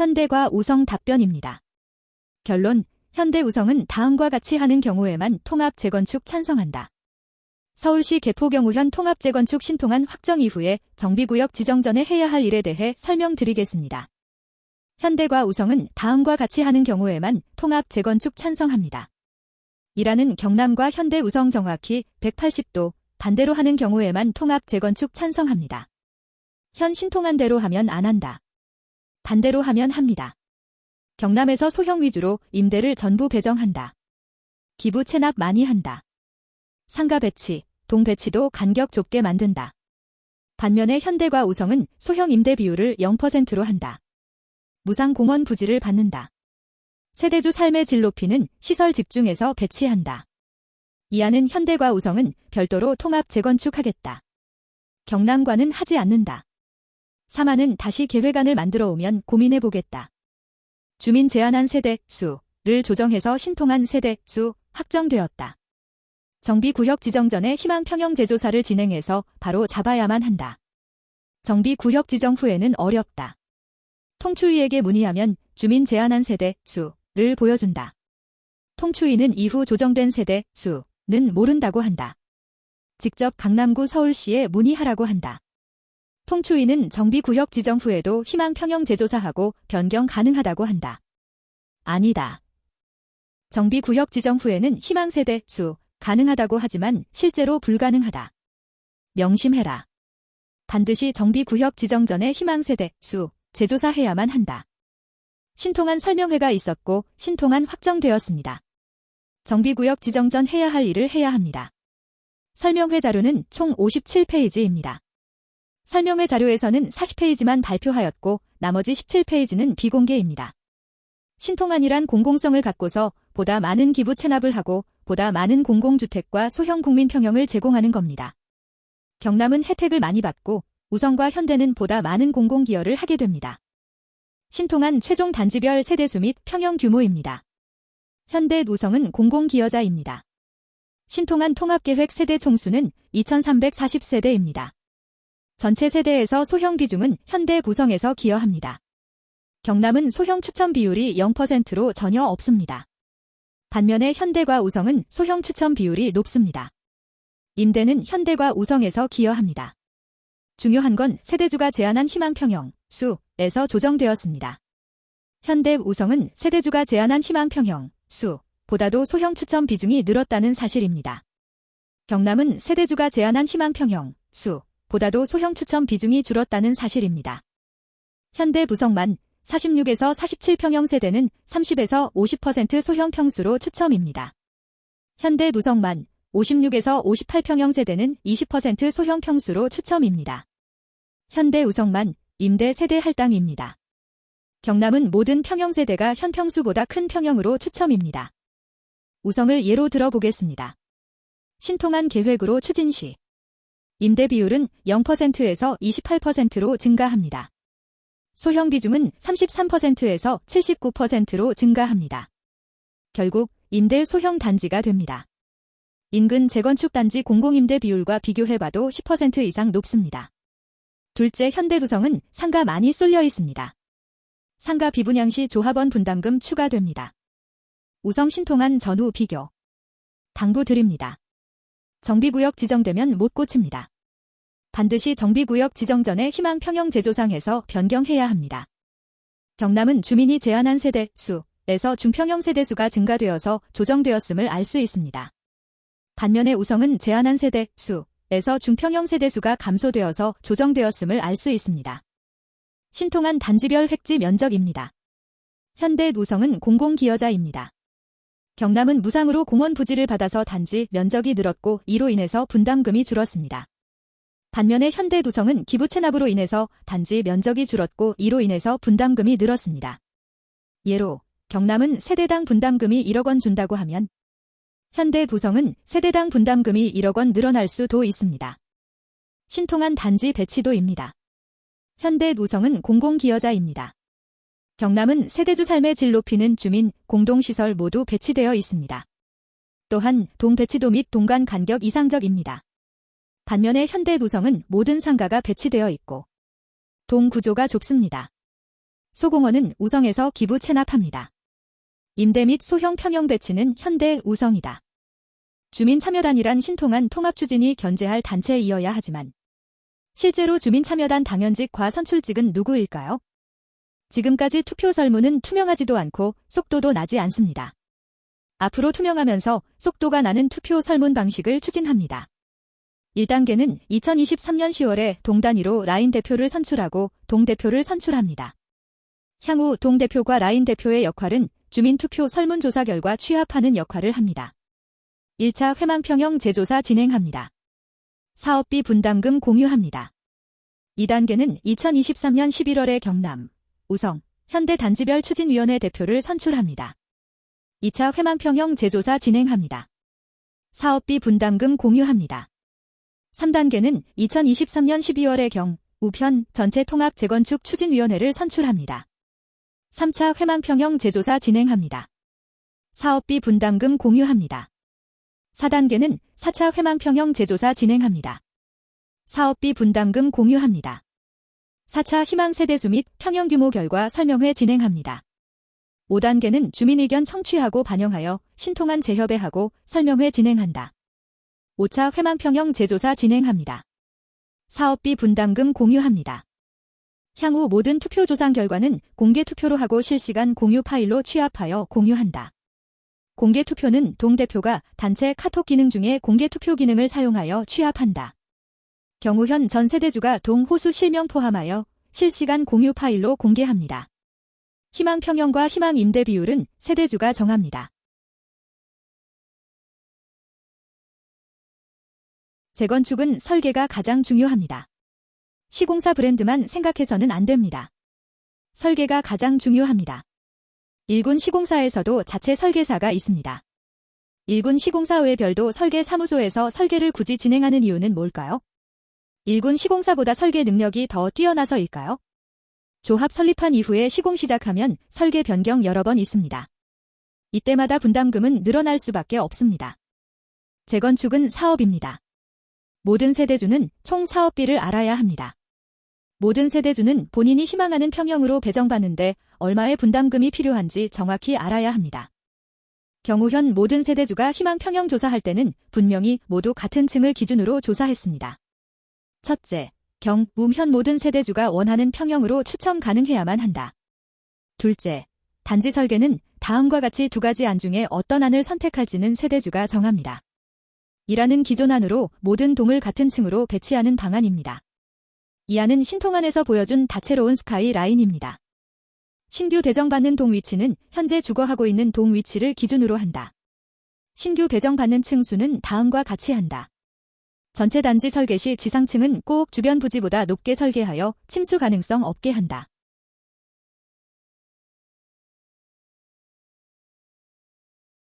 현대과 우성 답변입니다. 결론, 현대우성은 다음과 같이 하는 경우에만 통합 재건축 찬성한다. 서울시 개포경우현 통합 재건축 신통안 확정 이후에 정비구역 지정 전에 해야 할 일에 대해 설명드리겠습니다. 현대과 우성은 다음과 같이 하는 경우에만 통합 재건축 찬성합니다. 이라는 경남과 현대 우성 정확히 180도 반대로 하는 경우에만 통합 재건축 찬성합니다. 현 신통안대로 하면 안 한다. 반대로 하면 합니다. 경남에서 소형 위주로 임대를 전부 배정한다. 기부 체납 많이 한다. 상가 배치, 동 배치도 간격 좁게 만든다. 반면에 현대과 우성은 소형 임대 비율을 0%로 한다. 무상 공원 부지를 받는다. 세대주 삶의 질 높이는 시설 집중해서 배치한다. 이하는 현대과 우성은 별도로 통합 재건축하겠다. 경남과는 하지 않는다. 3하는 다시 계획안을 만들어 오면 고민해보겠다. 주민 제한한 세대 수를 조정해서 신통한 세대 수 확정되었다. 정비구역 지정 전에 희망평형 재조사를 진행해서 바로 잡아야만 한다. 정비구역 지정 후에는 어렵다. 통추위에게 문의하면 주민 제한한 세대 수를 보여준다. 통추위는 이후 조정된 세대 수는 모른다고 한다. 직접 강남구 서울시에 문의하라고 한다. 통추위는 정비구역 지정 후에도 희망평형 재조사하고 변경 가능하다고 한다. 아니다. 정비구역 지정 후에는 희망세대 수 가능하다고 하지만 실제로 불가능하다. 명심해라. 반드시 정비구역 지정 전에 희망세대 수 재조사해야만 한다. 신통안 설명회가 있었고 신통안 확정되었습니다. 정비구역 지정 전 해야 할 일을 해야 합니다. 설명회 자료는 총 57페이지입니다. 설명회 자료에서는 40페이지만 발표하였고 나머지 17페이지는 비공개입니다. 신통안이란 공공성을 갖고서 보다 많은 기부 체납을 하고 보다 많은 공공주택과 소형 국민평형을 제공하는 겁니다. 경남은 혜택을 많이 받고 우성과 현대는 보다 많은 공공기여를 하게 됩니다. 신통안 최종 단지별 세대수 및 평형 규모입니다. 현대 우성은 공공기여자입니다. 신통안 통합계획 세대 총수는 2340세대입니다. 전체 세대에서 소형 비중은 현대 구성에서 기여합니다. 경남은 소형 추천 비율이 0%로 전혀 없습니다. 반면에 현대과 우성은 소형 추천 비율이 높습니다. 임대는 현대과 우성에서 기여합니다. 중요한 건 세대주가 제한한 희망평형 수에서 조정되었습니다. 현대 우성은 세대주가 제한한 희망평형 수보다도 소형 추천 비중이 늘었다는 사실입니다. 경남은 세대주가 제한한 희망평형 수보다도 소형 추천 비중이 줄었다는 사실입니다. 현대 부성만 46에서 47평형 세대는 30에서 50% 소형 평수로 추첨입니다. 현대 부성만 56에서 58평형 세대는 20% 소형 평수로 추첨입니다. 현대 우성만 임대 세대 할당입니다. 경남은 모든 평형 세대가 현 평수보다 큰 평형으로 추첨입니다. 우성을 예로 들어보겠습니다. 신통안 계획으로 추진 시 임대 비율은 0%에서 28%로 증가합니다. 소형 비중은 33%에서 79%로 증가합니다. 결국 임대 소형 단지가 됩니다. 인근 재건축 단지 공공임대 비율과 비교해봐도 10% 이상 높습니다. 둘째, 현대두성은 상가 많이 쏠려 있습니다. 상가 비분양 시 조합원 분담금 추가됩니다. 우성 신통안 전후 비교. 당부드립니다. 정비구역 지정되면 못 고칩니다. 반드시 정비구역 지정 전에 희망평형 재조상해서 변경해야 합니다. 경남은 주민이 제한한 세대 수에서 중평형 세대수가 증가되어서 조정되었음을 알 수 있습니다. 반면에 우성은 제한한 세대 수에서 중평형 세대수가 감소되어서 조정되었음을 알 수 있습니다. 신통안 단지별 획지 면적입니다. 현대 우성은 공공기여자입니다. 경남은 무상으로 공원 부지를 받아서 단지 면적이 늘었고 이로 인해서 분담금이 줄었습니다. 반면에 현대 두성은 기부 체납으로 인해서 단지 면적이 줄었고 이로 인해서 분담금이 늘었습니다. 예로 경남은 세대당 분담금이 1억 원 준다고 하면 현대 두성은 세대당 분담금이 1억 원 늘어날 수도 있습니다. 신통안 단지 배치도입니다. 현대 두성은 공공기여자입니다. 경남은 세대주 삶의 질 높이는 주민, 공동시설 모두 배치되어 있습니다. 또한 동 배치도 및 동간 간격 이상적입니다. 반면에 현대 두성은 모든 상가가 배치되어 있고 동 구조가 좁습니다. 소공원은 우성에서 기부 체납합니다. 임대 및 소형 평형 배치는 현대 우성이다. 주민참여단이란 신통한 통합 추진이 견제할 단체이어야 하지만 실제로 주민참여단 당연직과 선출직은 누구일까요? 지금까지 투표 설문은 투명하지도 않고 속도도 나지 않습니다. 앞으로 투명하면서 속도가 나는 투표 설문 방식을 추진합니다. 1단계는 2023년 10월에 동 단위로 라인 대표를 선출하고 동 대표를 선출합니다. 향후 동 대표과 라인 대표의 역할은 주민투표 설문조사 결과 취합하는 역할을 합니다. 1차 회망평형 재조사 진행합니다. 사업비 분담금 공유합니다. 2단계는 2023년 11월에 경남, 우성, 현대 단지별 추진위원회 대표를 선출합니다. 2차 회망평형 재조사 진행합니다. 사업비 분담금 공유합니다. 3단계는 2023년 12월에 경, 우편, 전체 통합 재건축 추진위원회를 선출합니다. 3차 회망평형 재조사 진행합니다. 사업비 분담금 공유합니다. 4단계는 4차 회망평형 재조사 진행합니다. 사업비 분담금 공유합니다. 4차 희망세대수 및 평형규모 결과 설명회 진행합니다. 5단계는 주민의견 청취하고 반영하여 신통한 재협의하고 설명회 진행한다. 5차 회망평형 재조사 진행합니다. 사업비 분담금 공유합니다. 향후 모든 투표 조상 결과는 공개 투표로 하고 실시간 공유 파일로 취합하여 공유한다. 공개 투표는 동 대표가 단체 카톡 기능 중에 공개 투표 기능을 사용하여 취합한다. 경우 현 전 세대주가 동 호수 실명 포함하여 실시간 공유 파일로 공개합니다. 희망 평형과 희망 임대 비율은 세대주가 정합니다. 재건축은 설계가 가장 중요합니다. 시공사 브랜드만 생각해서는 안 됩니다. 설계가 가장 중요합니다. 일군 시공사에서도 자체 설계사가 있습니다. 일군 시공사 외 별도 설계 사무소에서 설계를 굳이 진행하는 이유는 뭘까요? 일군 시공사보다 설계 능력이 더 뛰어나서일까요? 조합 설립한 이후에 시공 시작하면 설계 변경 여러 번 있습니다. 이때마다 분담금은 늘어날 수밖에 없습니다. 재건축은 사업입니다. 모든 세대주는 총 사업비를 알아야 합니다. 모든 세대주는 본인이 희망하는 평형으로 배정받는데 얼마의 분담금이 필요한지 정확히 알아야 합니다. 경우 현 모든 세대주가 희망 평형 조사할 때는 분명히 모두 같은 층을 기준으로 조사했습니다. 첫째, 경, 움 현 모든 세대주가 원하는 평형으로 추첨 가능해야만 한다. 둘째, 단지 설계는 다음과 같이 두 가지 안 중에 어떤 안을 선택할지는 세대주가 정합니다. 이라는 기존 안으로 모든 동을 같은 층으로 배치하는 방안입니다. 이 안은 신통안에서 보여준 다채로운 스카이 라인입니다. 신규 배정받는 동 위치는 현재 주거하고 있는 동 위치를 기준으로 한다. 신규 배정받는 층 수는 다음과 같이 한다. 전체 단지 설계 시 지상층은 꼭 주변 부지보다 높게 설계하여 침수 가능성 없게 한다.